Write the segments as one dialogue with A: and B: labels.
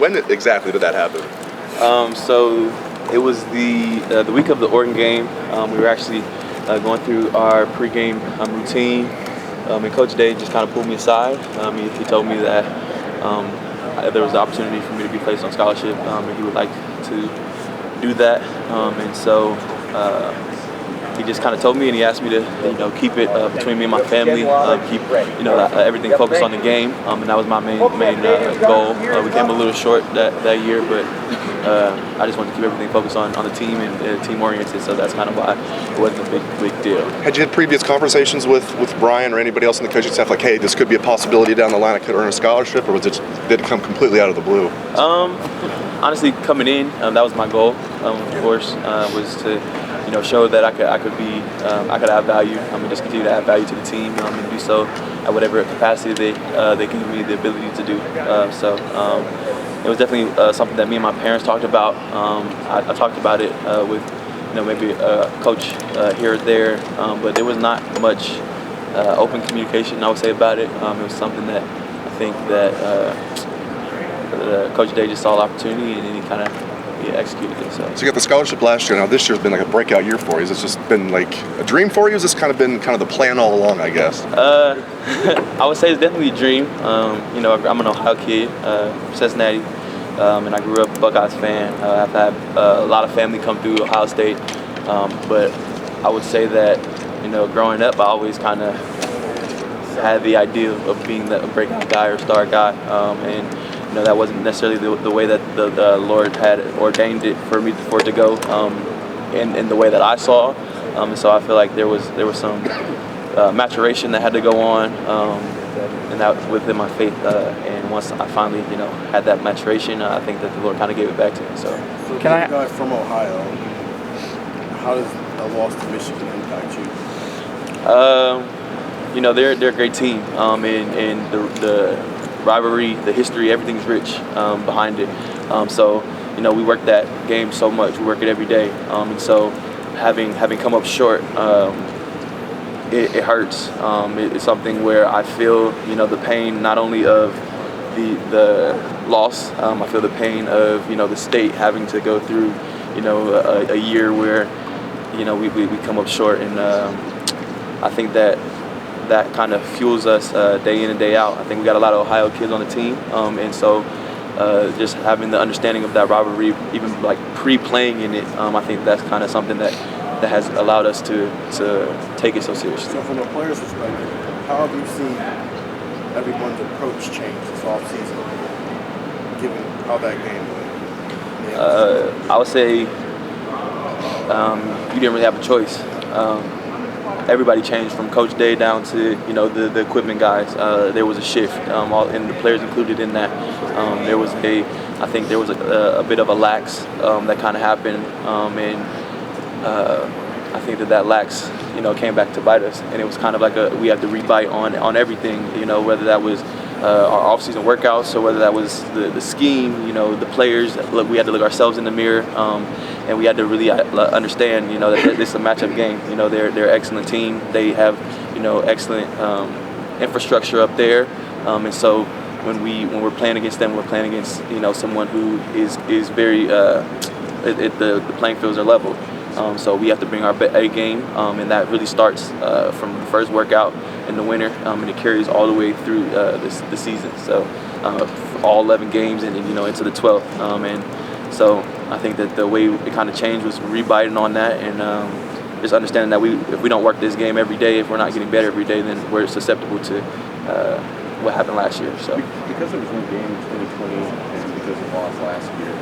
A: Exactly did that happen?
B: So it was the week of the Oregon game. We were actually going through our pregame routine, and Coach Day just kind of pulled me aside. He told me that there was the opportunity for me to be placed on scholarship, and he would like to do that. And so he just kind of told me, and he asked me to, keep it between me and my family, keep, everything focused on the game, and that was my main goal. We came a little short that year, but I just wanted to keep everything focused on the team and team oriented, so that's kind of why it wasn't a big deal.
A: Had you had previous conversations with Brian or anybody else in the coaching staff, like, hey, this could be a possibility down the line, I could earn a scholarship, or did it come completely out of the blue?
B: Honestly, coming in, that was my goal. Of course, was to show that I could add value, and just continue to add value to the team, and do so at whatever capacity they give me the ability to do. So it was definitely something that me and my parents talked about. I talked about it with maybe a coach here or there, but there was not much open communication, I would say, about it. It was something that I think that Coach Day just saw the opportunity, and then he kind of executed it. So
A: you got the scholarship last year. Now this year's been like a breakout year for you. Has this just been like a dream for you? Has this kind of been the plan all along, I guess?
B: I would say it's definitely a dream. I'm an Ohio kid from Cincinnati, and I grew up a Buckeyes fan. I've had a lot of family come through Ohio State, but I would say that growing up, I always kind of had the idea of being a breakout guy or star guy, and that wasn't necessarily the way that the Lord had ordained it for it to go, in the way that I saw. And so I feel like there was some maturation that had to go on, and that within my faith. And once I finally, had that maturation, I think that the Lord kind of gave it back to me. So
C: can I guy from Ohio? How does a loss to Michigan impact you?
B: They're a great team, and the rivalry, the history, everything's rich behind it. So we work that game so much. We work it every day, and so having come up short, it hurts. It's something where I feel the pain not only of the loss. I feel the pain of the state having to go through a year where we come up short, and I think that kind of fuels us day in and day out. I think we got a lot of Ohio kids on the team, and so just having the understanding of that rivalry, even like pre-playing in it, I think that's kind of something that has allowed us to take it so seriously.
C: So from a player's perspective, how have you seen everyone's approach change this offseason, given how that game went?
B: I would say you didn't really have a choice. Everybody changed from Coach Day down to the equipment guys. There was a shift, and the players included in that. I think there was a bit of a lax that kind of happened, and I think that lax came back to bite us, and it was kind of like we had to rebite on everything, whether that was our off-season workouts, or whether that was the scheme, the players. Look, we had to look ourselves in the mirror, and we had to really understand, that this is a matchup game. They're an excellent team. They have, excellent infrastructure up there, and so when we're playing against them, we're playing against someone who is very the playing fields are level. So we have to bring our A game, and that really starts from the first workout in the winter, and it carries all the way through the season. So all 11 games and into the 12th. And so I think that the way it kind of changed was rebiting on that, and just understanding that if we don't work this game every day, if we're not getting better every day, then we're susceptible to what happened last year. So
D: because there was no game in 2020 and because of loss last year,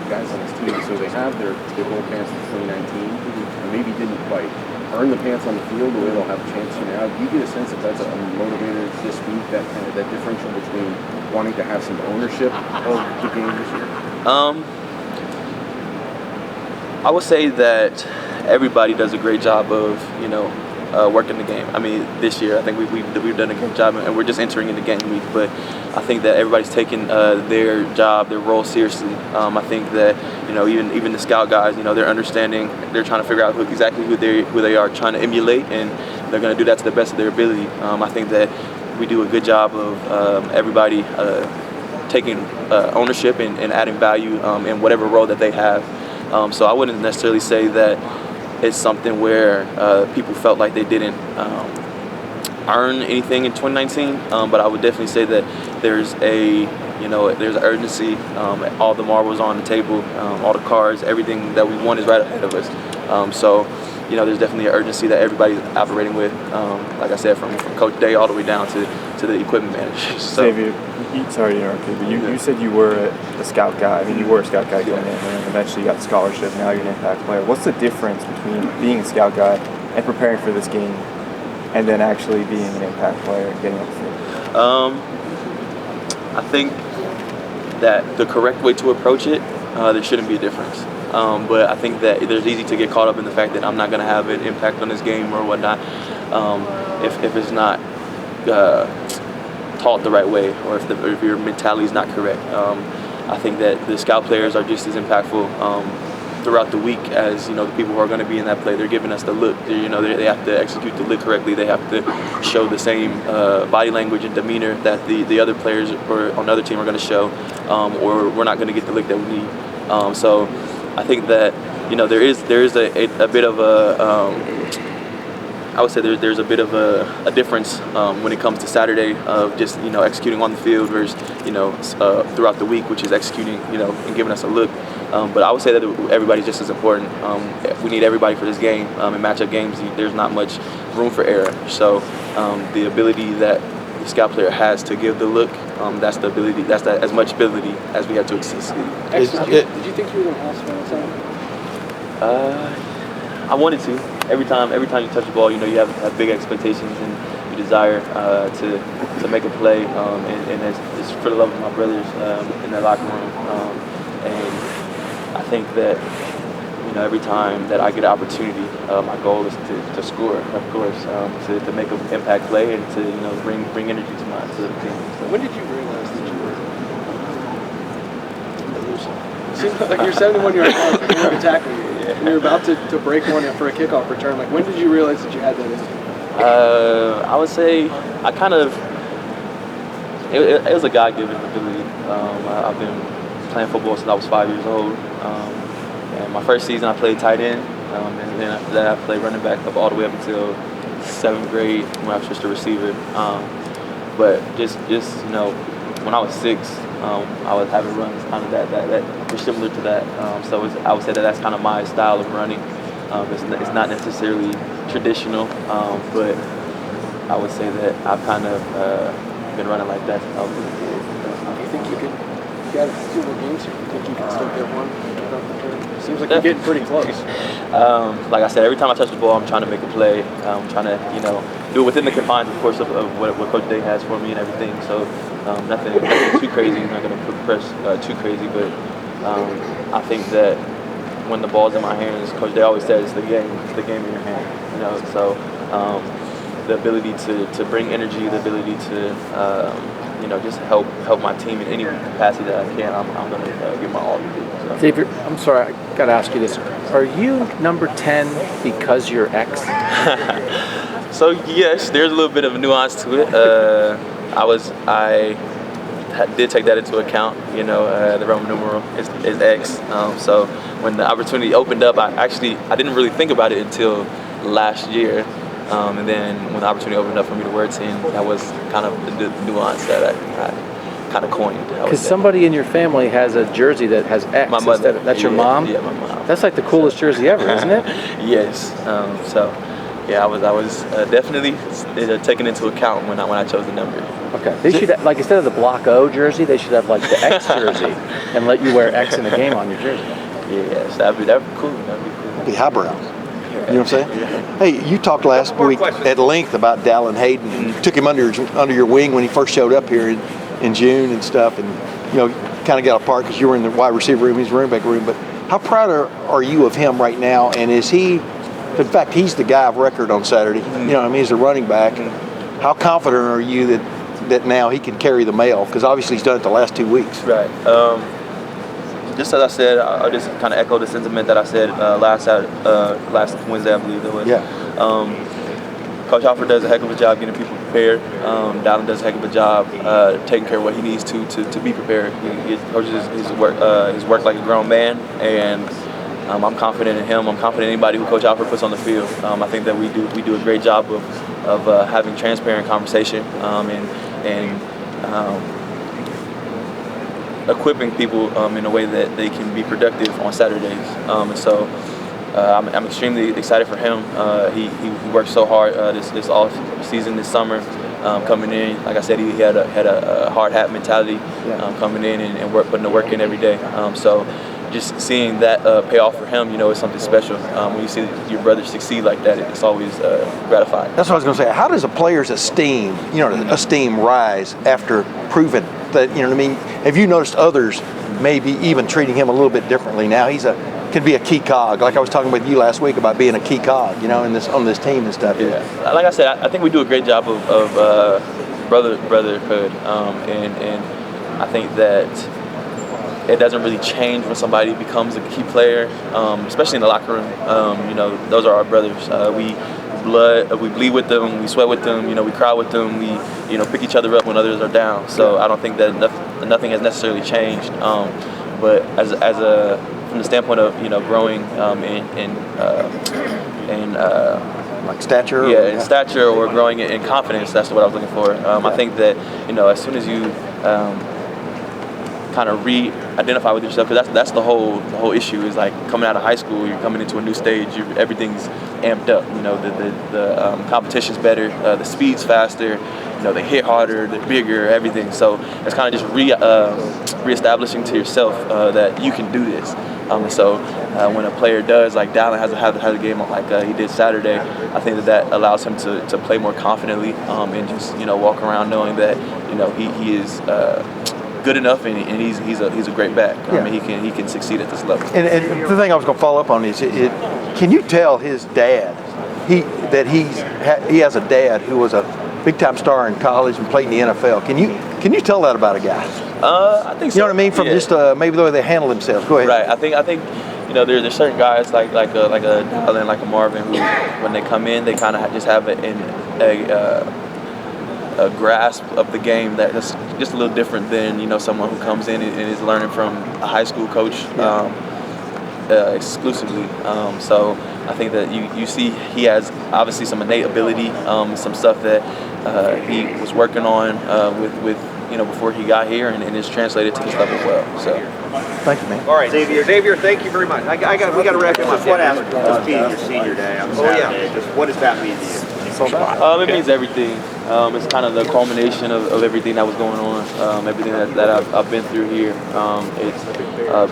D: guys on this team, so they have their gold pants in 2019, and maybe didn't quite earn the pants on the field the way they'll have a chance to now. Do you get a sense that that's a motivator this week, that differential between wanting to have some ownership of the game this year?
B: I would say that everybody does a great job of working the game. I mean, this year I think we've done a great job, and we're just entering into game week. But I think that everybody's taking their job, their role seriously. I think that even the scout guys, they're understanding. They're trying to figure out exactly who they are trying to emulate, and they're going to do that to the best of their ability. I think that we do a good job of everybody taking ownership and adding value in whatever role that they have. So I wouldn't necessarily say that it's something where people felt like they didn't earn anything in 2019, but I would definitely say that there's there's an urgency. All the marbles on the table, all the cards, everything that we want is right ahead of us. So there's definitely an urgency that everybody's operating with. Like I said, from Coach Day all the way down to the equipment managers. So,
E: Xavier, sorry to interrupt you, but you said you were a scout guy. I mean, you were a scout guy going in, and then eventually you got the scholarship. Now you're an impact player. What's the difference between being a scout guy and preparing for this game, and then actually being an impact player and getting on the field?
B: I think that the correct way to approach it, there shouldn't be a difference. But I think that it's easy to get caught up in the fact that I'm not going to have an impact on this game or whatnot if it's not taught the right way, or if your mentality is not correct. I think that the scout players are just as impactful throughout the week as the people who are going to be in that play. They're giving us the look. They have to execute the look correctly. They have to show the same body language and demeanor that the other players or on the other team are going to show, or we're not going to get the look that we need. So I think that there is a bit of I would say there's a bit of a difference when it comes to Saturday of just executing on the field versus throughout the week, which is executing and giving us a look. But I would say that everybody's just as important. We need everybody for this game. In matchup games, there's not much room for error. So the ability that the scout player has to give the look, that's the ability. That's as much ability as we have to succeed.
F: Did you think you were going to pass one?
B: I wanted to. Every time you touch the ball, you have big expectations and you desire to make a play, and it's for the love of my brothers in that locker room. And I think that every time that I get an opportunity, my goal is to score, of course, to make an impact play and to bring energy to the team. So.
F: When did you realize that you were elusive? It seems like you're 71-yard tackle. And you're about to break one for a kickoff return. Like, when did you realize that you had that in you?
B: I would say I kind of. It was a God-given ability. I've been playing football since I was 5 years old. And my first season I played tight end, and then after that I played running back up all the way up until 7th grade when I was just a receiver. But just when I was 6, I was having runs kind of that were similar to that. So I would say that that's kind of my style of running. It's not necessarily traditional, but I would say that I've kind of been running like that since I was a little kid.
F: Do you think you got a few more games here? Do you think you can still get one? Seems like you're getting pretty close.
B: Like I said, every time I touch the ball, I'm trying to make a play. I'm trying to, do it within the confines, of course, of what Coach Day has for me and everything. So nothing too crazy. I'm not going to press too crazy, but I think that when the ball's in my hands, Coach Day always says it's the game in your hand. So the ability to bring energy, the ability to just help my team in any capacity that I can. I'm going to give my all to do. So.
G: Xavier, I'm sorry, I got to ask you this. Are you number 10 because you're X?
B: So yes, there's a little bit of a nuance to it. I did take that into account. The Roman numeral is X. So when the opportunity opened up, I didn't really think about it until last year. And then when the opportunity opened up for me to wear 10, that was kind of the nuance that I kind of coined.
G: Because somebody in your family has a jersey that has X.
B: My mother.
G: That's your mom?
B: Yeah, my mom.
G: That's like the coolest jersey ever, isn't it?
B: Yes. I was definitely taken into account when I chose the number.
G: Okay. They should have, instead of the Block O jersey, they should have the X jersey and let you wear X in the game on your jersey.
B: Yes, that'd be cool.
H: That'd be highbrow. You know what I'm saying? Hey, you talked last week at length about Dallin Hayden. And you took him under your wing when he first showed up here in June and stuff, and kind of got apart because you were in the wide receiver room, he's in the running back room. But how proud are you of him right now? And is he, in fact, he's the guy of record on Saturday. He's a running back. How confident are you that now he can carry the mail? Because obviously he's done it the last 2 weeks.
B: Right. Just as I said, I'll just kind of echo the sentiment that I said last Wednesday, I believe it was.
H: Yeah.
B: Coach Alford does a heck of a job getting people prepared. Dallin does a heck of a job taking care of what he needs to be prepared. He coaches his work like a grown man, and I'm confident in him. I'm confident in anybody who Coach Alford puts on the field. I think that we do a great job of having transparent conversation and equipping people in a way that they can be productive on Saturdays. And so I'm extremely excited for him. He worked so hard this off season, this summer, coming in. Like I said, he had a hard hat mentality coming in and putting the work in every day. So just seeing that pay off for him, is something special. When you see your brother succeed like that, it's always gratifying.
H: That's what I was going to say. How does a player's esteem rise after proving that, you know what I mean? Have you noticed others maybe even treating him a little bit differently now? Can be a key cog, like I was talking with you last week about being a key cog, on this team and stuff.
B: Yeah, like I said, I think we do a great job of brotherhood, and I think that it doesn't really change when somebody becomes a key player, especially in the locker room. Those are our brothers. We bleed with them, we sweat with them, we cry with them, we pick each other up when others are down. So I don't think that nothing has necessarily changed. But from the standpoint of growing in
H: like stature.
B: In stature or growing in confidence, that's what I was looking for. I think that as soon as you kind of re-identify with yourself, because that's the whole issue is like coming out of high school, you're coming into a new stage, everything's amped up. The competition's better, the speed's faster, they hit harder, they're bigger, everything. So it's kind of just reestablishing to yourself that you can do this. So when a player does, like Dallin has a game like he did Saturday, I think that allows him to play more confidently and just walk around knowing that he is good enough and he's a great back. I mean, he can succeed at this level.
H: And the thing I was going to follow up on is, can you tell his dad he has a dad who was a big-time star in college and played in the NFL? Can you tell that about a guy?
B: I think so.
H: You know what I mean? From just maybe the way they handle themselves. Go ahead.
B: Right. I think there's certain guys like a Dallin, like a Marvin, who when they come in, they kind of just have a grasp of the game that's just a little different than someone who comes in and is learning from a high school coach exclusively. So I think that you see he has obviously some innate ability, some stuff that he was working on with before he got here, and it's translated to this level well. So
H: thank you, man.
I: All right, Xavier, thank you very much. We got to wrap him up.
J: Just one aspect of being your senior day on Saturday. Just what does that mean to you?
B: It means everything. It's kind of the culmination of everything that was going on, everything that I've been through here. It's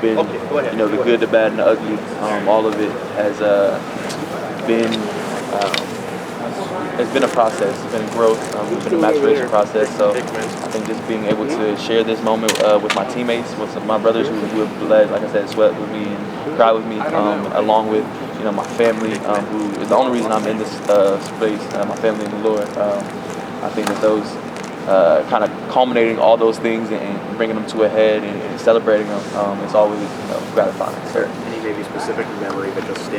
B: been, the good, the bad, and the ugly. All of it has been. It's been a process. It's been a growth. It's been a maturation process. So I think just being able to share this moment with my teammates, with my brothers who have bled, like I said, sweat with me and cried with me, along with my family, who is the only reason I'm in this space. My family in the Lord. I think that those kind of culminating all those things and bringing them to a head and celebrating them, it's always gratifying.
J: Any maybe specific memory that just stands